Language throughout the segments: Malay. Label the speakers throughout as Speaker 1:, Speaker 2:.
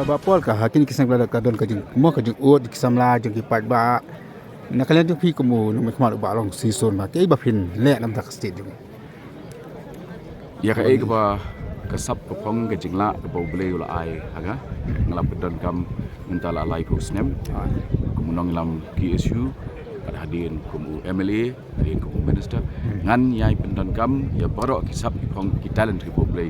Speaker 1: Bapol ka hakin kisang lada kadon ka jeng mo ka jeng ut kisamla jeng ki part ba na kalian tu pi kamu no mek mal ba long season ma ke ba phin le nam tak state jeng
Speaker 2: ya ka ai ba kasap ka pong ka jingla ka bau ble ula ai haga ngalap pedon kam mentala lai ko snem kumunong lam KSU kada hadin kumu MLA hadin kumu minister ngan yai pendon kam ya baro kisap pong ki talent ki bau ble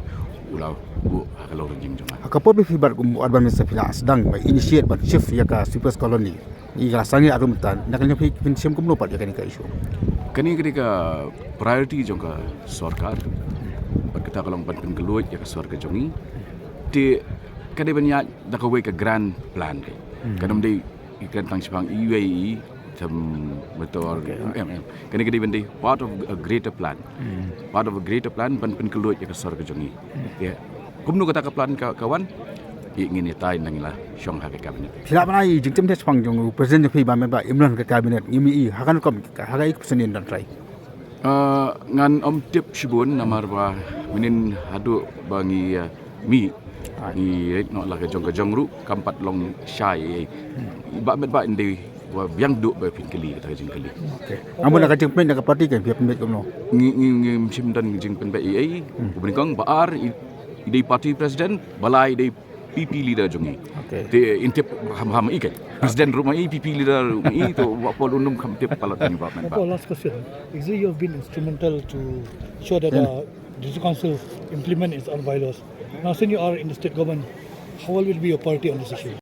Speaker 2: ula bu kalau jing jama
Speaker 1: akapo be fibar kum urban minister fila sedang ba initiate ba shift ya ka super colony i rasanya arum tan na kalian pi pin sem kum no pat ya kan ka isu
Speaker 2: kani ketika priority jongka sarkar kita kalau penting keluar ya ke suar ke jongi di kadai banyak dah kau ke grand plan ke kadang di ikan tang sepang UAE tam betul kani kadai benda part of a greater plan penting keluar ya ke suar ke jongi ya kumnu kata ke plan kawan ingin itai nangilah syong hak kabinet
Speaker 1: tidak mana i jeng tem des pang jong presiden pi ba me ba imran ke kabinet ngimi i hakan kom hagai pesenin dan try
Speaker 2: ngan om tip shibun namar ba minin hadu bangi mi ni no la ka jong ru kampat long shai ba met ba indi wa biang du ba pin kali ta jing kali
Speaker 1: okey amun nak jeng pen nak parti kan biar pembet komno
Speaker 2: ngi sim dan jing pen ba ai ubin kong ba ar idei parti presiden balai idei PP leader jongi
Speaker 1: okey
Speaker 2: te intip ham ikan presiden rumah PP leader i to wa pol unum kam tip palat ni ba men ba
Speaker 3: last question. Actually, you have been instrumental to show that the district council implement its own bylaws. Now, since you are in the state government, how will be your party on this issue?